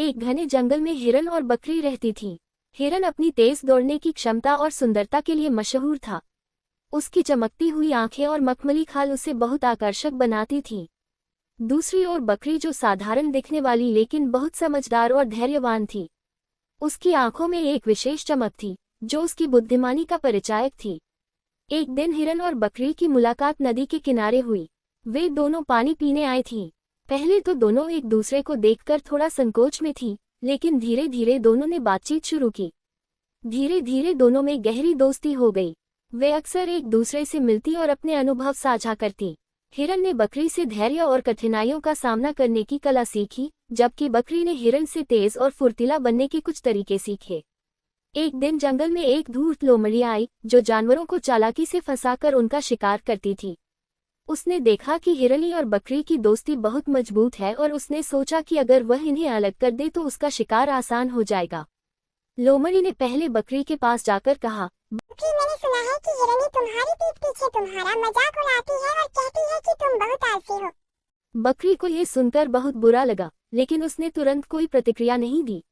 एक घने जंगल में हिरन और बकरी रहती थी। हिरन अपनी तेज दौड़ने की क्षमता और सुंदरता के लिए मशहूर था। उसकी चमकती हुई आंखें और मखमली खाल उसे बहुत आकर्षक बनाती थीं। दूसरी ओर बकरी, जो साधारण दिखने वाली लेकिन बहुत समझदार और धैर्यवान थी, उसकी आंखों में एक विशेष चमक थी जो उसकी बुद्धिमानी का परिचायक थी। एक दिन हिरन और बकरी की मुलाकात नदी के किनारे हुई। वे दोनों पानी पीने आई थीं। पहले तो दोनों एक दूसरे को देखकर थोड़ा संकोच में थीं, लेकिन धीरे धीरे दोनों ने बातचीत शुरू की। धीरे धीरे दोनों में गहरी दोस्ती हो गई। वे अक्सर एक दूसरे से मिलती और अपने अनुभव साझा करती। हिरन ने बकरी से धैर्य और कठिनाइयों का सामना करने की कला सीखी, जबकि बकरी ने हिरन से तेज और फुर्तीला बनने के कुछ तरीके सीखे। एक दिन जंगल में एक धूर्त लोमड़ी आई, जो जानवरों को चालाकी से फंसाकर उनका शिकार करती थी। उसने देखा कि हिरनी और बकरी की दोस्ती बहुत मजबूत है और उसने सोचा कि अगर वह इन्हें अलग कर दे तो उसका शिकार आसान हो जाएगा। लोमड़ी ने पहले बकरी के पास जाकर कहा, बकरी, मैंने सुना है कि हिरनी तुम्हारी पीठ पीछे तुम्हारा मजाक उड़ाती है और कहती है कि तुम बहुत आलसी हो। बकरी को यह सुनकर बहुत बुरा लगा, लेकिन उसने तुरंत कोई प्रतिक्रिया नहीं दी।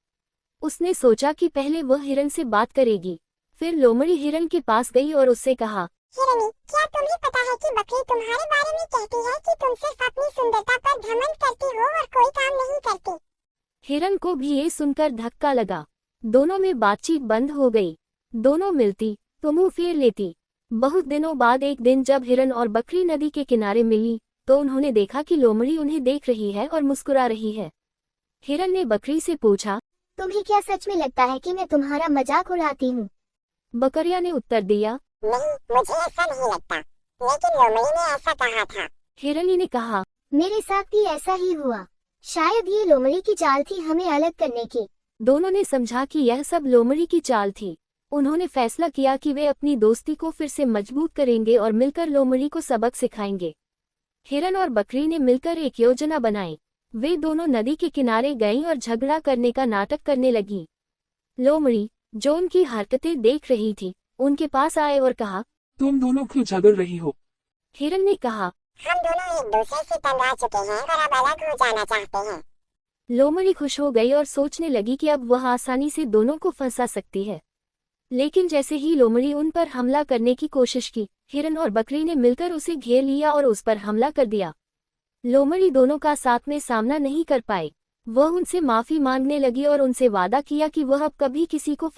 उसने सोचा कि पहले वह हिरन से बात करेगी। फिर लोमड़ी हिरन के पास गई और उससे कहा, हिरनी, क्या तुम्हें पता है कि बकरी तुम्हारे बारे में कहती है कि तुम सिर्फ अपनी सुंदरता पर घमंड करती हो और कोई काम नहीं करती। हिरन को भी ये सुनकर धक्का लगा। दोनों में बातचीत बंद हो गई। दोनों मिलती तो मुंह फेर लेती। बहुत दिनों बाद एक दिन जब हिरन और बकरी नदी के किनारे मिली, तो उन्होंने देखा कि लोमड़ी उन्हें देख रही है और मुस्कुरा रही है। हिरन ने बकरी से पूछा, तुम्हें क्या सच में लगता है कि मैं तुम्हारा मजाक उड़ाती हूँ? बकरिया ने उत्तर दिया, नहीं, मुझे ऐसा नहीं लगता, लेकिन लोमड़ी ने ऐसा कहा था। हिरनी ने कहा, मेरे साथ भी ऐसा ही हुआ। शायद ये लोमड़ी की चाल थी हमें अलग करने की। दोनों ने समझा कि यह सब लोमड़ी की चाल थी। उन्होंने फैसला किया कि वे अपनी दोस्ती को फिर से मजबूत करेंगे और मिलकर लोमड़ी को सबक सिखाएंगे। हिरन और बकरी ने मिलकर एक योजना बनाई। वे दोनों नदी के किनारे गईं और झगड़ा करने का नाटक करने लगीं। लोमड़ी, जो उनकी हरकतें देख रही थी, उनके पास आए और कहा, तुम दोनों क्यों झगड़ रही हो? हिरन ने कहा, हम दोनों एक दूसरे से तंग आ चुके हैं और अब अलग हो जाना चाहते हैं। लोमड़ी खुश हो गई और सोचने लगी कि अब वह आसानी से दोनों को फंसा सकती है। लेकिन जैसे ही लोमड़ी उन पर हमला करने की कोशिश की, हिरन और बकरी ने मिलकर उसे घेर लिया और उस पर हमला कर दिया। लोमड़ी दोनों का साथ में सामना नहीं कर पाई। वह उनसे माफी मांगने लगी और उनसे वादा किया कि वह अब कभी किसी को